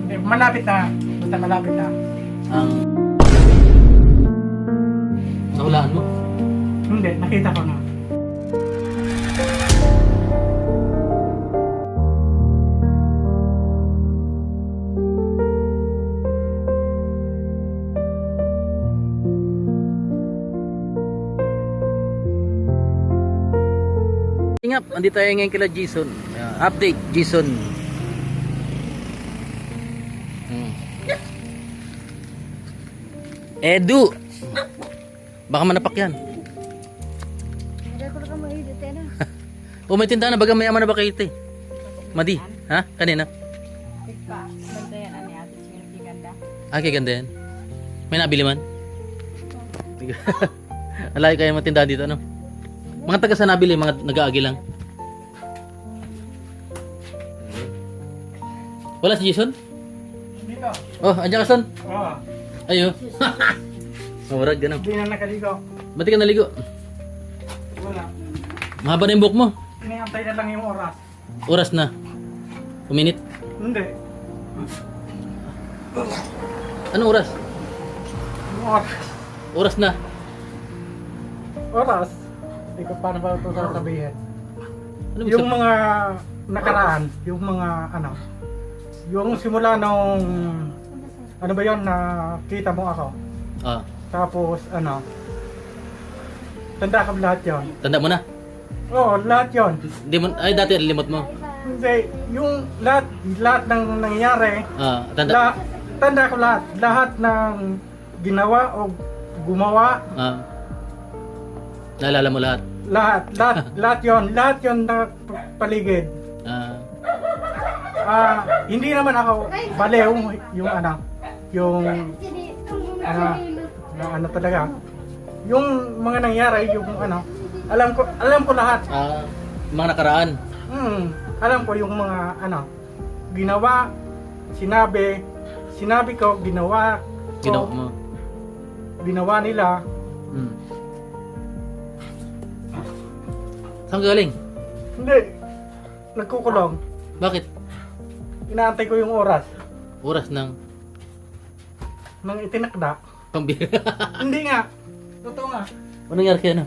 Malapit na. Basta malapit na. Ang... Nahulaan mo? Hindi, nakita ko na. Ingap, andito tayo ngayon kila Jason. Update, Jason. Edu! Baka manapak yan. Ada ko na may dito na. O may tindahan na, baga mayaman na ba kayo ito? Madi, ha? Kanina? Tika, ganda yan ani ate Chinky ganda. Ah, kaya ganda yan. May nabili man? Alay kayo mga tindahan dito, ano? Mga taga sa nabili, mga nag-aagi lang. Wala si Jason? Dito. Oh, andyan ka, Son? Oo. Ayo. Murag, ganun. Hindi na nakaligo. Ba't ka naligo? Wala. Mahaba na yung buhok mo. Iniantay na lang yung oras. Oras na. Uminit. Hindi. Anong oras? Yung oras. Oras na. Oras? Hindi ko paano ba ito sasabihin. Ano mo Yung mga nakaraan, yung mga ano, yung simula nung ano ba yun na kita mo ako. Ah, Tapos ano, tanda ka ba lahat yun? tanda mo na. Oo, lahat yun. Hindi mo, ay dati limot mo. Hindi, yung lahat ng nangyayari, Ah, tanda. tanda ko lahat ng ginawa o gumawa, Ah. Naalala mo lahat. lahat yon na paligid. Ah, Hindi naman ako baliw yung ano, yung na ano talaga. Yung mga nangyari, yung ano, alam ko lahat. mga nakaraan. Alam ko yung mga ano, ginawa, sinabi ko, ginawa Ginawa ko, mo. ginawa nila. Hmm. Saan ka galing? Hindi, nagkukulong. Bakit? Inaantay ko yung oras Oras ng nang itinakda. pambira. Hindi nga. Totoo nga. Anong nangyari kaya na?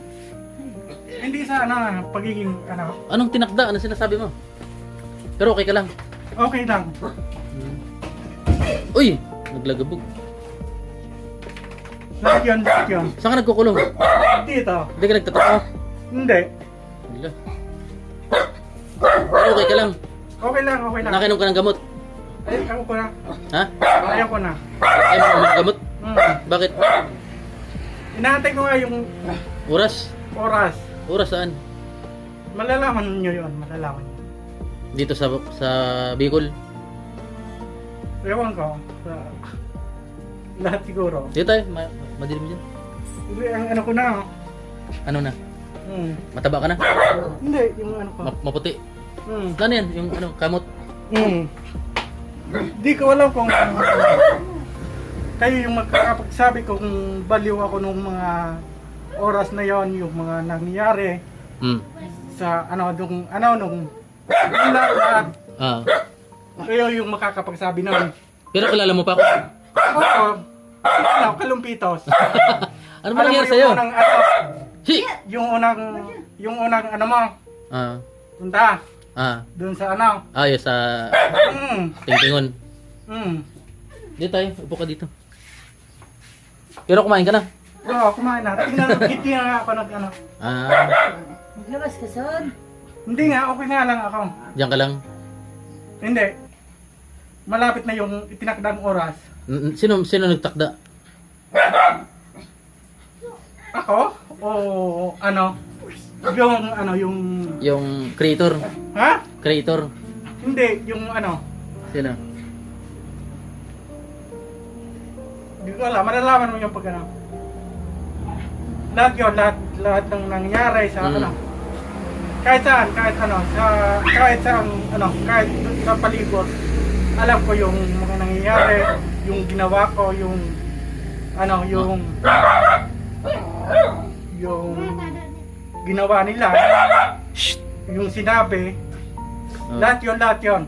Hindi sa ano, pagiging ano, Anong tinakda? Ano sinasabi mo? Pero okay ka lang. okay lang. Uy! Naglagabog. Lahat yun. Saan ka nagkukulong? Dito. Hindi ka nagtataka? Hindi. Wala. Pero okay ka lang. Okay lang. Nakainom ka ng gamot. Ayaw ko na. Ha? Ayaw ko na. Ayaw mo ng gamot? Bakit? Inaantay ko nga yung Oras? oras. Oras saan? Malalaman nyo yun. Malalaman nyo. Dito sa Bicol. Ewan ko. Sa lahat siguro. Dito tayo. Madilim dyan. Hindi, ang ano ko na. Ano na? Hmm. Mataba ka na? Hindi, yung ano ko. Maputi. Hmm. Ano yan? Yung ano, kamot? Di ko alam kung kayo yung magkakapagsabi kung baliw ako nung mga oras na yon, yung mga nangyayari Hmm. sa nung lahat. Ah. Kayo yung makakapagsabi nun. Pero kilala mo pa ako? Oo. Ano, kalumpitos. Ano ba nangyari sa'yo? Hi! Yung unang ano mo, Ah. punta, Ah. dun sa ano. Ayos sa Tingtingon. Dito tayo. Upo ka dito. Pero kumain ka na? Oo, kumain na. Hindi nga ako nag ano. Ah. Labas ka son. Hindi nga, okay nga lang ako. Diyan ka lang. Hindi. Malapit na yung itinakdang oras. Sino nagtakda? Ako? O ano? Yung Yung creator. ha? Creator. Hindi, yung ano. Sino? Hindi ko alam, malalaman mo yung pag ano. Lahat yun, lahat ng nangyari sa ano. Kahit saan, kahit sa palibot. Alam ko yung mga nangyayari, yung ginawa ko, yung ginawa nila, yung sinabi, lahat yun.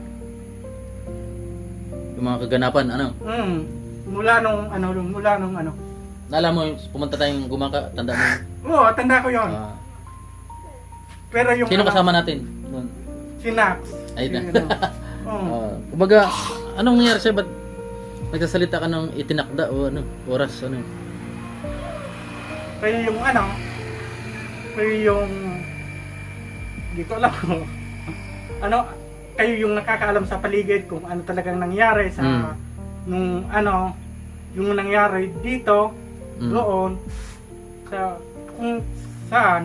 Yung mga kaganapan, ano? Mula nung ano. Naalam mo, pumunta tayong gumaka, tanda mo yun? Oo, tanda ko yon. Ah. Pero yung Sino ano, kasama natin? Doon. si Nax. Ay, Si, na. ano. Oo. Kumbaga, anong nangyari sa'yo? Ba't nagsasalita ka ng itinakda o ano, oras, ano? Kayo yung ano, kayo yung, hindi ko alam kung, ano, kayo yung nakakaalam sa paligid kung ano talagang nangyari sa, nung ano, yung nangyari dito, doon, sa, kung saan,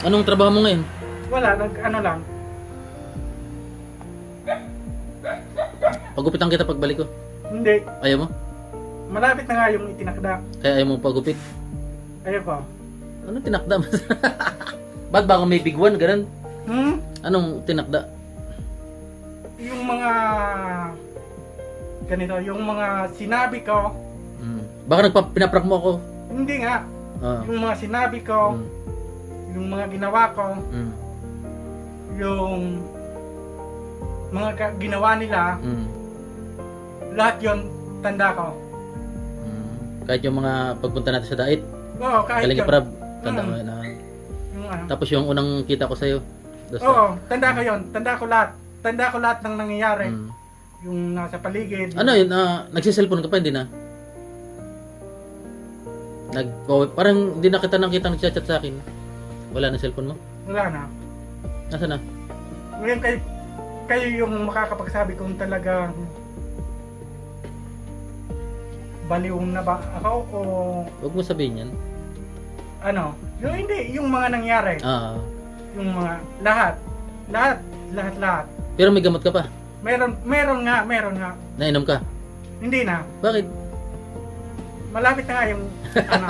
Anong trabaho mo ngayon? wala, ano lang, Pagupitan kita pagbalik ko. hindi, Ayaw mo? malapit na nga yung itinakda, Kaya ayaw mo pagupit? ayaw ko. Ano tinakda mo? Ba't baka may big one, ganun? Anong tinakda? Yung mga, ganito, yung mga sinabi ko, Baka pinaprank mo ako? hindi nga, Ah. yung mga sinabi ko, yung mga ginawa ko, yung mga ginawa nila, lahat yon tanda ko. Kahit yung mga pagpunta natin sa dait, Oo, kahit Kalinga yun. Prab, tanda mo yun. Yung ano. Tapos yung unang kita ko sa'yo, doon sa- Oo, tanda ko yon. Tanda ko lahat. Tanda ko lahat ng nangyayari. Mm. Yung nasa paligid. Ano yun, nagsiselfone ka pa, hindi na? Parang hindi na kita nakita nagchat-chat sa akin. Wala na cellphone mo? Wala na. Nasaan na? Ngayon kayo yung makakapagsabi kung talagang baliw na ba ako o Huwag mo sabihin yan. ano. Yung hindi, yung mga nangyari. Ah. Yung mga lahat. Pero may gamot ka pa? Meron nga. Nainom ka? Hindi na. Bakit? Malapit na nga yung ano.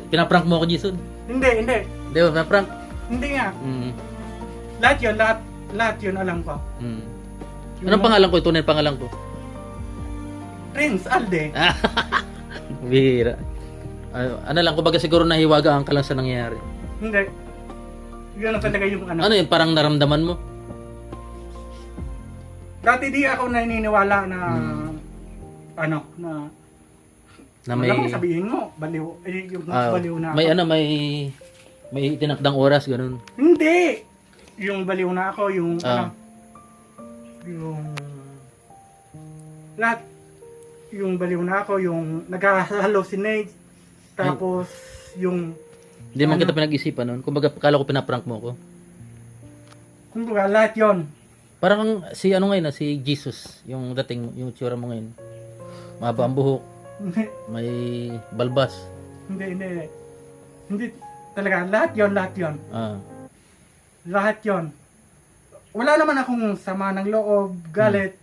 Pinaprank mo ako, Jason? Hindi. Hindi ba, pinaprank? Hindi nga. Mm. Lahat yun alam ko. Mm. Yung Anong pangalan ko? Tunay pangalan ko? Prince Alde. Bihira. Ano lang, kumbaga siguro nahiwagaan ka lang sa nangyayari. Hindi. Yun ang talaga yung ano. Ano yun, parang naramdaman mo? Dati di ako naniniwala na ano, Na wala mong sabihin mo, baliw. Yung baliw na ako. may ano, may tinakdang oras, ganun. Hindi! Yung baliw na ako, yung ano, yung lahat, yung baliw na ako, yung nag-hallucinate, tapos yung, Hindi man kita pinag-isipan nun. Kumbaga, kala ko pinaprank mo ako. kumbaga, lahat yon. Parang si ano ngayon, si Jesus, yung dating mo, yung tsura mo ngayon. Mahaba ang buhok, may balbas. Hindi talaga, lahat yon. Ah. Lahat yon. Wala naman akong sama ng loob, galit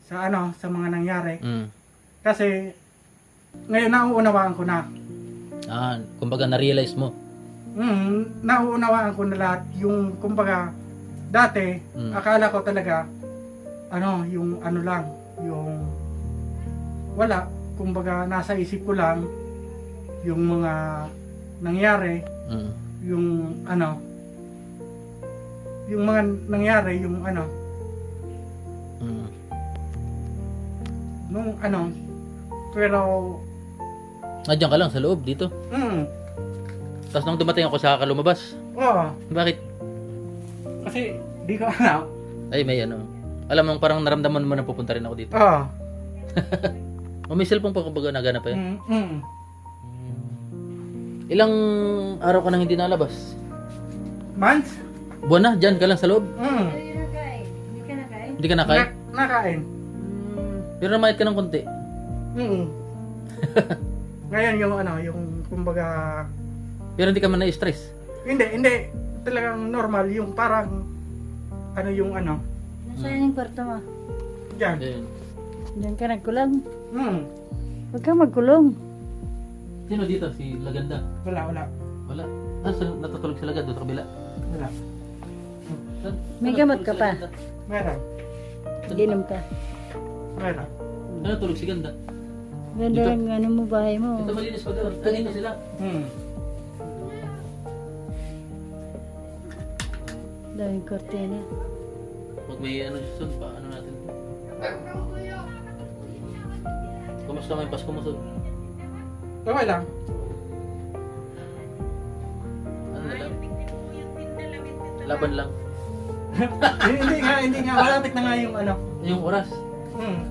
sa ano, sa mga nangyari. Kasi ngayon nauunawaan ko na. Kumbaga na-realize mo. Nauunawaan ko na lahat. Yung kumbaga dati akala ko talaga ano, yung ano lang, yung wala, kumbaga nasa isip ko lang yung mga nangyari, yung ano, yung mga nangyari, yung ano, nung ano, pero Diyan ka lang sa loob dito. Tapos nung dumating ako sa lumabas. Oo, Bakit? kasi di ko alam. Ay, may ano. Alam mo, parang naramdaman mo na pupunta rin ako dito. Oo. May cellphone pa kumbaga nagana pa yan. Ilang araw ka nang hindi nalabas? Months? Buwan na, dyan ka lang sa loob. Hindi ka nakain? Hindi ka nakain? Nakain. Pero namayat ka ng konti. Ngayon yung ano, yung kumbaga Pero hindi ka man na-stress. hindi talagang normal, yung parang ano yung ano, Nasaan yung kwarto mo? diyan. Ayun. Diyan ka nagkulong. Huwag ka magkulong. Sino dito? Si Laganda? Wala. Wala. Natutulog si Laganda doon sa kabila. Wala. May gamot ka pa? Meron. Ginom ka. Meron. Ano tulog si Ganda? Ganda lang ano mo, bahay mo. Ito malinis pa doon. Kanina sila. Daming kortina. Huwag may ano susunod pa, ano natin. Kumusta may Pasko mo, Sun? Okay lang. Ano na lang? Laban lang. Hindi nga. Malapit na nga yung ano. Yung oras. Hmm.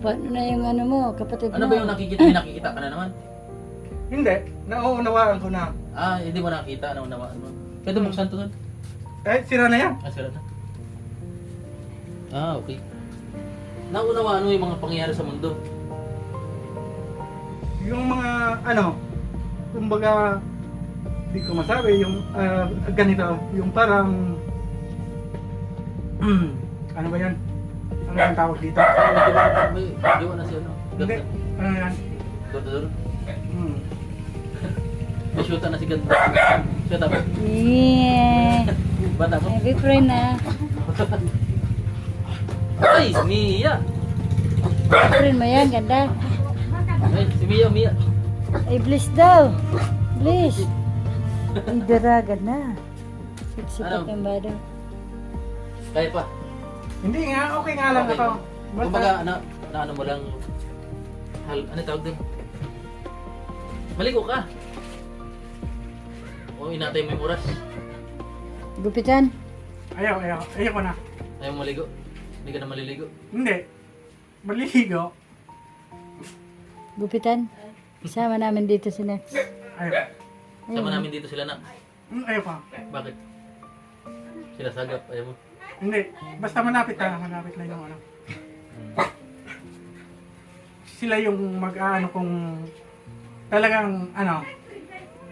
Paano na yung ano mo, kapatid Ano mo? ba yung nakikita? May nakikita ka na naman? Hindi. Nauunawaan ko na. Ah, hindi mo nakita. Ano nawaan mo? Pwede buksan to, Sun? Sira na yan. Ah, sira na. Ah, okay. Naunawaan mo yung mga pangyayari sa mundo. Yung mga ano, kumbaga, di ko masabi, yung ganito, yung parang, ano ba yan? Ano ang tawag dito? Di ba na si ano? Hindi, Ganda. ano yan? Ganda. Hmm. May shoota na si Ganda. Shoota ba? Yeah. Bata mo? May boyfriend na. Ay, Mia! Boyfriend mo yan, ganda. Ay, si Mia. Ay, bliss daw. Bliss. Ay, daragan na. Siksi Ano? ka kang bado. Kaya pa. Hindi nga, okay nga lang Okay. ako. Kumbaga, ano mo lang, ano tawag din? Maligo ka. O inatay mo yung oras. Gupitan. Ayaw ko na. Ayaw mo maligo. Hindi ka na maliligo. Hindi. Maliligo. Gupitan. Isama namin dito si Nex. Ayaw. Sama namin dito sila na. Ayaw pa. Bakit? Sila sagap, ayaw mo. Hindi. Basta malapit na yung ano. Sila yung mag-ano kung talagang ano,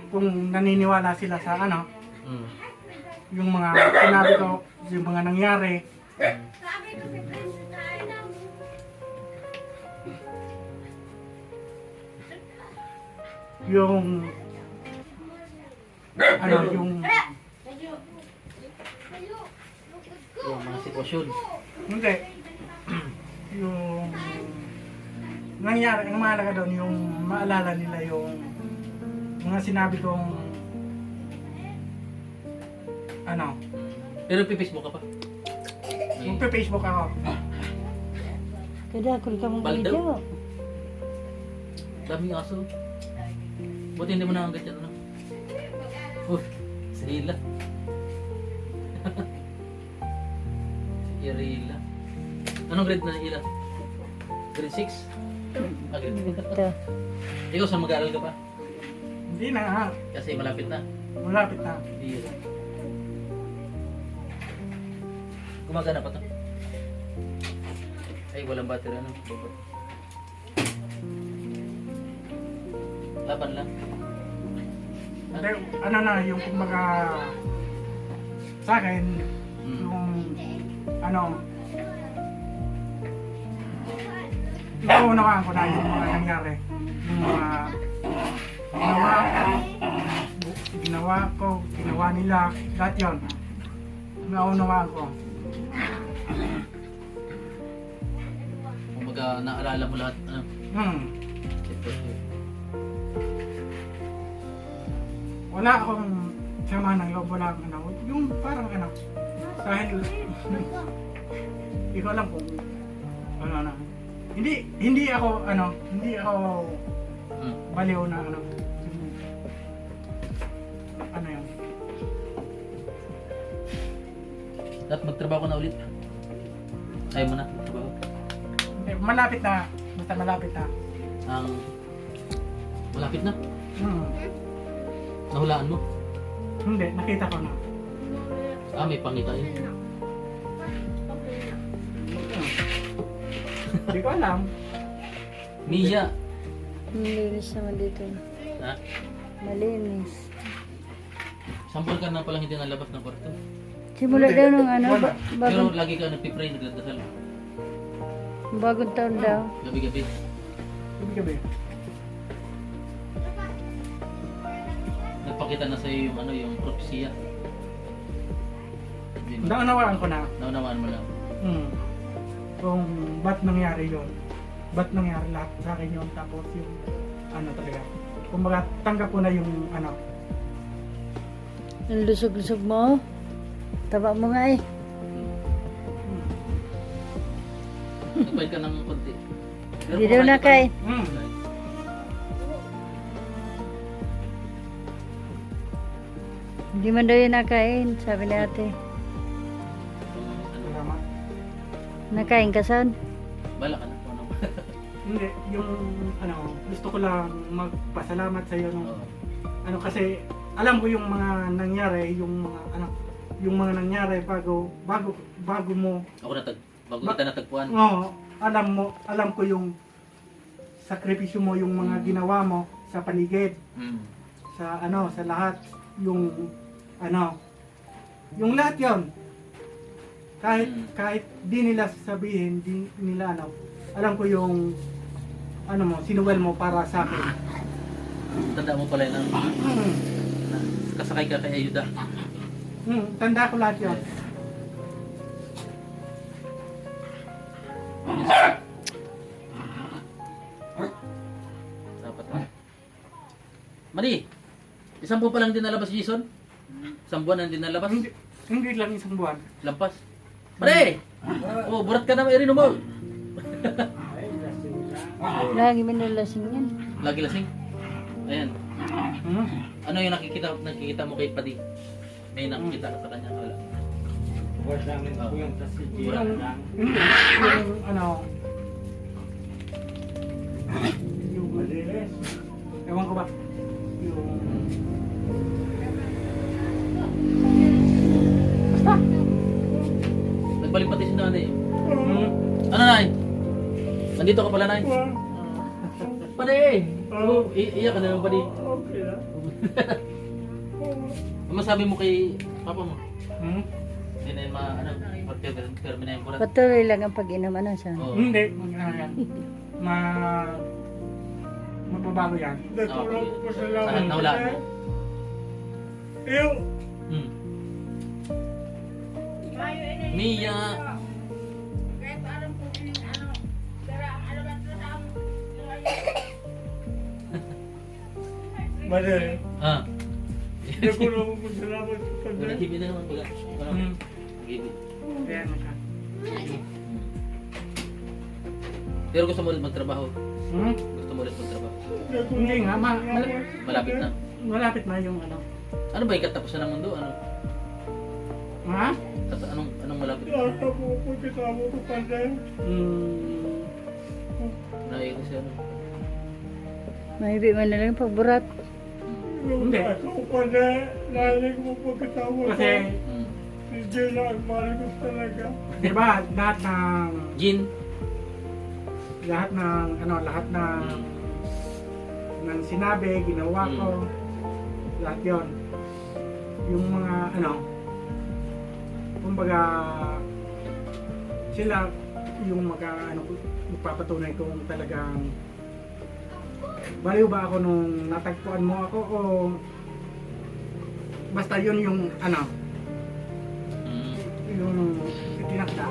kung naniniwala sila sa ano, Mm. yung mga sinabi ko, yung mga nangyari. Yung ano, yung Yung mga sitwasyon. hindi yung nangyari, ang mahalaga doon yung maalala nila yung mga sinabi kong ano, Pero pipismo ka pa. magpe-Facebook ako. Kada ako ka mong Baldaw. video. Daming aso. Buti hindi mo nakanggat yan, ano? Uy, si Hila. Si Irila. Anong grade na Hila? Grade 6? Ah, grade 6. Ito. Ikaw, saan mag-aaral ka pa? Hindi na nga, Kasi malapit na. malapit na. Hila. Gumagana pa to. Ay, walang battery, ano? Laban lang. Hindi, ano na, yung kumbaga sa akin, yung ano, nauunawaan ko na yung mga nangyari. Yung mga ginawa nila, lahat yun. Nauunawaan ko. Kumbaga, naalala mo lahat, ano? Sitwasyon. Wala akong sama ng loob, wala akong ano, yung parang ano, dahil, hindi ko alam kung ano. Hindi ako baliw na ano yun. Dapat magtrabaho ka na ulit. Ayaw mo na, magtrabaho. Hindi, malapit na, basta malapit na. Ang malapit na. Hmm. Nahulaan mo. Hindi, nakita ko na. Ah, may pangita yun. Hindi ko alam. Mia. Malinis naman dito. Ha? Malinis. Sampol ka na palang hindi nalabas ng kwarto. Simula daw nung ano, Wala. Pero bagong, lagi ka nagpipray, nagdadasal. bagong taon daw. Gabi-gabi. Gabi. Nagpakita na sa'yo yung ano, yung propesya. Di ba? Naunawaan ko na. Naunawaan mo lang. Kung ba't nangyari yun. Ba't nangyari lahat sa akin yun. Tapos yung ano talaga. Kumbaga tanggap ko na yung ano. Ang lusog-lusog mo. Taba mo nga eh. Nagpalit ka ng konti. Pero Hindi daw kumakain ka pa. nakain. Hindi man daw yun nakain, sabi ni ate. Ano, Salamat. Nakain ka son? bala ka na. Ano? Hindi, yung ano, gusto ko lang magpasalamat sa iyo nung Oo. ano kasi alam ko yung mga nangyari, yung mga ano, yung mga nangyari bago mo. Ako bago kita natagpuan. Oo, alam ko yung sakripisyo mo, yung mga ginawa mo sa paligid, Mm. sa ano, sa lahat, yung ano, yung lahat 'yon. Kahit di nila sabihin, di nila ano, alam ko yung ano mo, sinuwel mo para sa akin. Tanda mo pala yun. Na, kasakay ka kay Ayuda. Tanda ko lahat 'yon. Dapat na. Mari, isang buwan pa lang din nalabas si Jason? Isang buwan na din nalabas? Hindi lang isang buwan. Lampas. Mari! Oh, burat ka na Irino mo. Lagi minalasing yan. Lagi lasing. Ayan. Hmm? Ano yung nakikita mo kay Padi? May nakikita ka sa kanya? Wala. Yung ano, yung ewan ko ba, yung basta. Nagbalik pati si nanay. Ano nay? Nandito ka pala nay? Padi! Oh, iyak ka na naman Padi. Okay na. Ano masabi mo kay papa mo? Hmm? Hindi na yung pag-term na yung burat. Patuloy lang ang pag-inom. Ano siya? Oo. Hindi, ano yan. Mababago yan. Okay. Sa lahat na wala mo. Hmm. Mia! Madali. Ah. Hindi ko lang magpasalamat sa Wala kanya. gibi na naman pala. Wala. Hmm. Gibi. Kaya na siya. Pero gusto mo ulit magtrabaho. Hmm? Gusto mo ulit magtrabaho. Hindi nga, Malapit na. malapit na yung ano. Ano ba yung katapusan ng mundo? Ano? Ha? Anong malapit? Pagkatapos ko pa din. Naiiyak siya ano? Mahibi man na lang yung pagburat. Hindi. Ako pa na, narinig mo pagkatapos ko. Kasi, Hmm. Hindi na ang mahal ko talaga. di ba, lahat ng Gin? lahat ng sinabi, ginawa ko, lahat yon. Yung mga kumbaga sila yung magpapatunay kung talagang baliw ba ako nung natagpuan mo ako o basta yun yung Hmm. yung tinakda.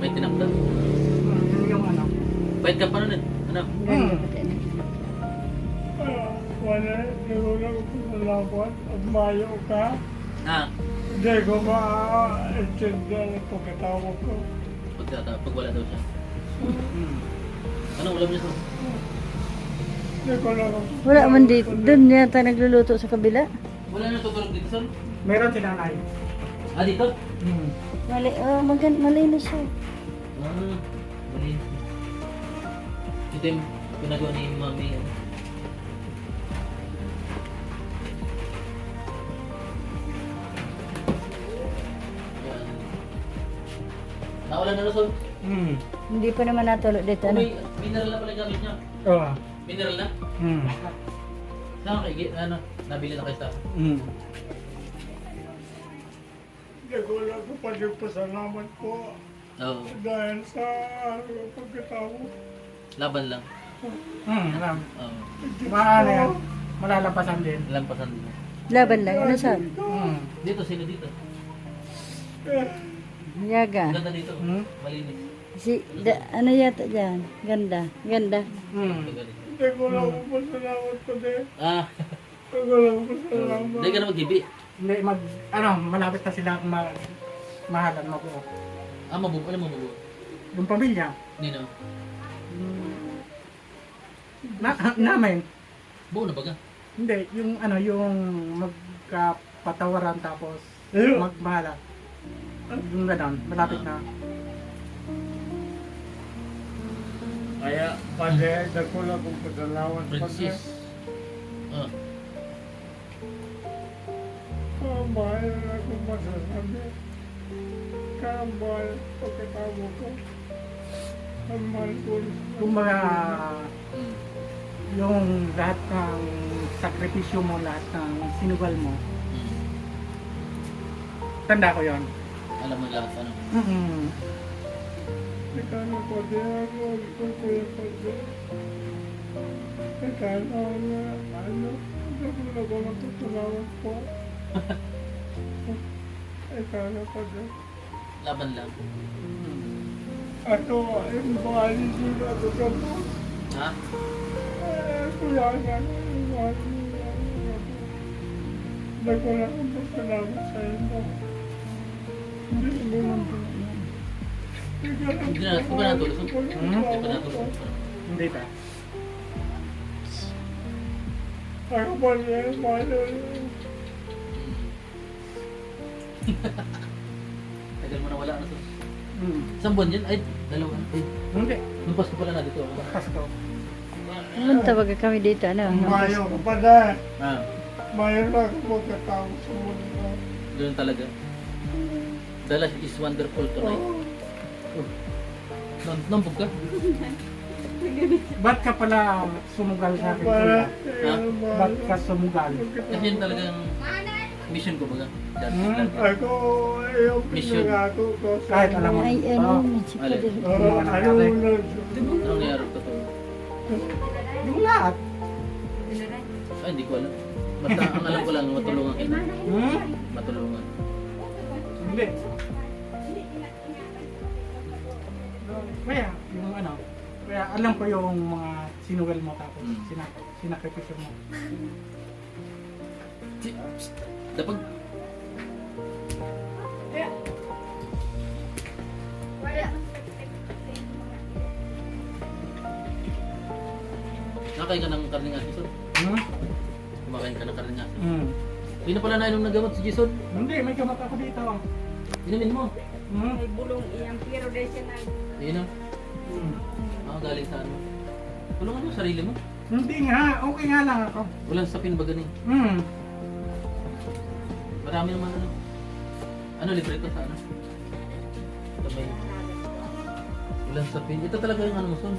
May tinakda? Yun yung Bait ka pa nun eh. Ano? Wala, nagulang ko sa lapat at mayo ka. Ah, Hindi ko ma-intindihan ang pagkatawag ko. pag wala daw siya. Anong ulam niya sa? Hindi ko lang Wala man dito. Doon yata nagluluto sa kabila. Wala na tutulog dito son? Meron si nanay. Ah, dito? Malinis siya. Ah, mali. Ito yung pinagawa ni Mami. Yan. Naulan na Luzon? Hindi pa naman natulog dito. Ano? May mineral na pala yung gamit niya. Oo. Mineral na? Saan kayo? Nabili na kayo sa... Hindi ko lang ko pa din pasalamat po. Oo. Dahil sa pagkatawag. Laban lang. Alam. Oo. Maano yan. Malalampasan din. Lampasan din. Laban lang. Ano siya? Dito, sino dito? Yaga. Ganda dito. Malinis. Ano yata dyan? Ganda. Ganda. Magaling. Hindi ko lang ko pasalamat ko din. Ah, Hindi ko lang ko pasalamat. hindi ka na mag-gibi. Hindi, malapit na sila mahalan mo ko. Ah, mabuo. Alam mo, mabuo. Yung pamilya. Nino? Namin. Buo na baga? Hindi, yung ano, yung magkapatawaran tapos Ayun. magmahala. Yung ganon, malapit na. Kaya, Padre, dako lang kong pasalamat, Padre. Princess. Ah, Kamahal na akong masasabi. Kamahal pagkatawag ko. Kamahal ko. Kumbaga, mm. yung lahat ng sakripisyo mo, lahat ng sinugal mo, Mm. tanda ko yon. Alam mo lahat ano? Ikaw na Padre, ako ito ko yung Padre. Ikaw na, dako lang ko magpasalamat po. Ikaw na Padre. Laban lang. Ako, yung bahay nila ako ka po. Ha? Kuya nga, yung bahay nila ako. Dako lang kong pasalamat sa inyo. Hindi mo man po. Hindi ba natulog? Hindi pa natulog. Hindi ba? Ako pa niya, mahal Tagal mo na wala na to. Mm. Isang buwan yan? Ay, dalawa. Ay, Hindi, nung Pasko pala na dito. Pasko. Pumunta baga kami dito, ano? Mayo ko pa na. Ah, Mayo na ako magkatao sa mundo. ganoon talaga. The life is wonderful tonight. Nambog ka? Ba't ka pala sumugal sa akin, Para, kuya? Ba't ka sumugal? Kasi yun talagang mission ko baga. Dati Hmm. lang. ako, yung Mission. pinangako ko sa Kahit alam mo. Ay, ano, Oo. si Alin? Padre. Ayaw na. Anong nangyari ko to? Yung lahat. Ay, hindi ko alam. Basta ang alam ko lang, matulungan kita. Hmm? Matulungan. Hindi. Kaya, yung ano, kaya alam ko yung mga sinugal mo tapos Hmm. sinakripisyo mo. Dapat nakain ka ng karning aso, Jason? Hmm? Kumakain ka ng karning aso. Hmm. Hindi na pala nainom ng gamot si Jason. Hindi, may gamot ako dito. Inumin mo. Hmm? May bulong iyang pero dahil siya na. Ayun na. Hmm. Galing sa ano. Tulungan mo sarili mo. Hindi nga, okay nga lang ako. Walang sapin ba ganing? Hmm. Marami naman ano. Ano, libre to sa ano? Sa may... Walang sapin. Ito talaga yung ano mo, son.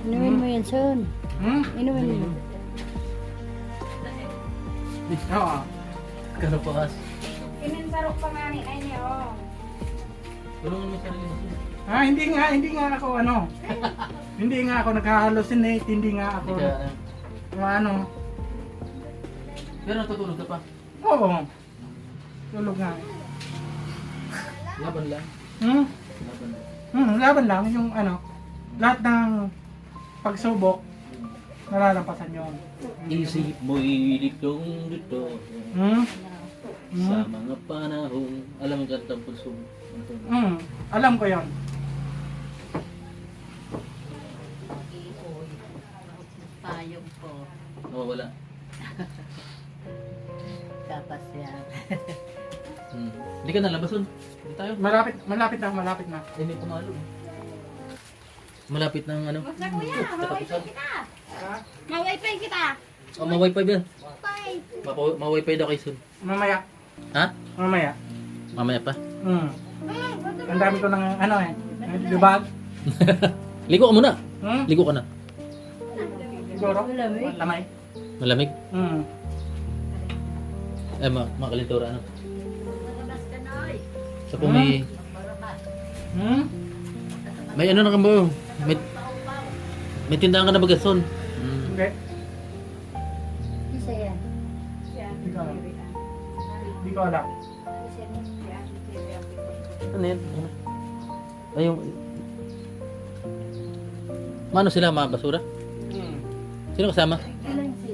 Inumin mo yan, son. Hmm? Inumin mo. Oo. Karapakas. Kinensarok pa nga ni ay niya, oh. Tulungan mo sarili mo, son. Ah, hindi nga ako ano. Hindi nga ako nag-hallucinate, hindi nga ako Hindi ka... ano. Pero natutulog ka pa. Oo. Tulog nga. Laban lang. Hmm? Laban lang. Laban lang yung ano. Lahat ng pagsubok nalalampasan yon. Isip mo'y ditong dito. Hmm? Sa mga panahon. Alam mo yung kantang puso. Alam ko yon. Payong po. Nawawala. Kapas yan. Hindi ka nalabas, son. Hindi tayo. Malapit na. Ay, may pumalo. Malapit ng ano. Basta kuya, ma-wifi kita. Ma-wifi kita. Oh, ma-wifi ba? Wifi. Ma-wifi daw kay son. Mamaya. Ha? Mamaya. Mamaya pa. Ang dami ko ng ano eh. Dibag. Ligo ka muna. Ligo ka na. Siguro. Lamay. Malamig. Eh, makalintura ano. Sa po may... May ano na ka mo. May tindahan ka na baga, son. Hindi. Isa yan. Hindi ko alam. Hindi ko alam. Ano yan? Ay, yung... Mano sila, mga basura? Sino kasama? Ilan si...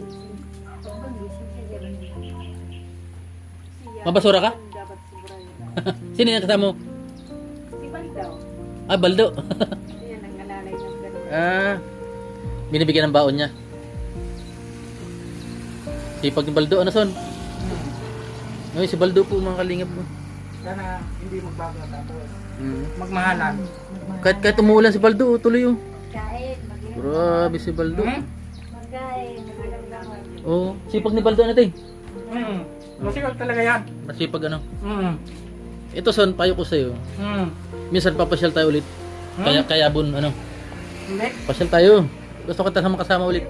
Mabasura ka? Sino yung kasama mo? Si Bal daw. Ah, baldo. Yan ang alalay ng ganun. Ah, binibigyan ng baon niya. Sipag ni Baldo, ano son? Ay, si Baldo po mga kalingap mo. Sana hindi magbago tapos Mm. magmahalan. Kahit umuulan si Baldo, tuloy oh. Kain, mag-inom. Grabe si Baldo. Hmm? Magkain, mag-inom. Oh, sipag ni Baldo natin. Masikap talaga yan. Masipag ano. Mm. Ito son, payo ko sa'yo. Mm. Minsan papasyal tayo ulit. Kaya bun, ano. Hindi. Pasyal tayo. Gusto kita kasama ulit.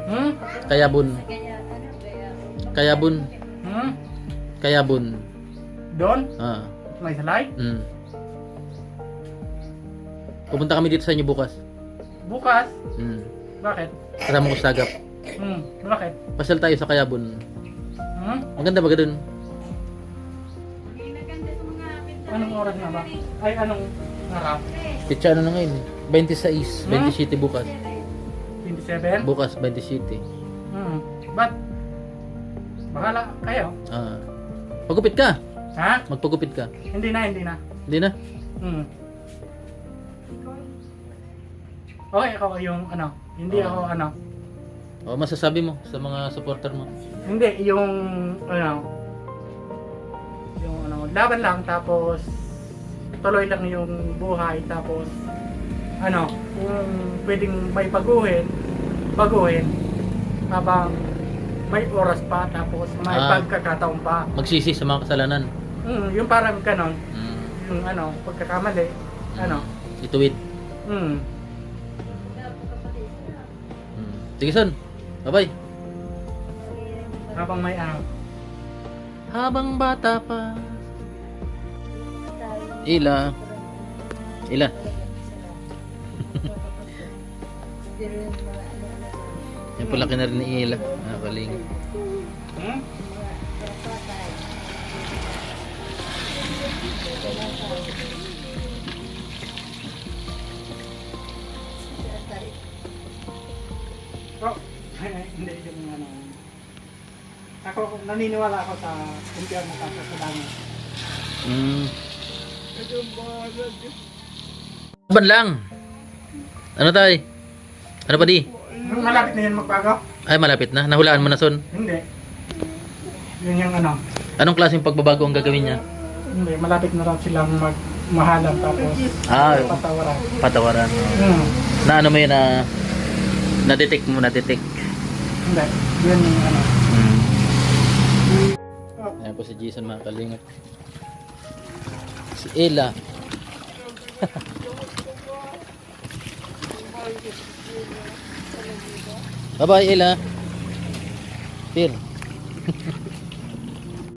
Hmm? Kaya bun. Kaya, ano, kaya, Kaya bun. Hmm? Kaya bun. Doon? Ah. May salay? Mm. Pupunta kami dito sa inyo bukas. Bukas? Mm. Bakit? Kasama ko sa Sagap. Bakit? Pasyal tayo sa Kayabon. Hmm? Maganda ba dun? Anong oras na ba? Ay, anong araw? Pitsa ano na ngayon? 26. 27 bukas. 27? Bukas, 27. Ba't? Bahala kayo. Ah. Pagupit ka. Ha? Magpagupit ka. Hindi na, hindi na. Hindi na? Hmm. Okay, ako yung ano. Hindi ako ano. O, masasabi mo sa mga supporter mo. Hindi, yung ano. Yung ano, laban lang tapos tuloy lang yung buhay tapos ano, kung pwedeng may baguhin habang may oras pa tapos may Ah. pagkakataon pa. Magsisi sa mga kasalanan. Yung parang ganon, Mm. yung ano, pagkakamali, ano. Ituwid. Mm. Mm. Sige son. Bye-bye. Habang may ano. Habang bata pa. Ila. Ila. Yan pala na rin ni Ila. Ah, kaling. Hmm? Oh, hindi yung ano. Ako, naniniwala ako sa impyerno tapos sa langit. Mm. Laban lang. Ano tay? Ano pa di? Malapit na yan magbago? Ay, malapit na. Nahulaan mo na son. Hindi. Yun yung ano. Anong klaseng pagbabago ang gagawin niya? Hindi, malapit na rin silang magmahalan tapos Ah, patawaran. patawaran. Na ano mo yun na na-detect mo, na-detect. Hindi, yun yung ano. Mm. Ayan po si Jason mga kalingap. Si Ella. Bye bye Ella. Here.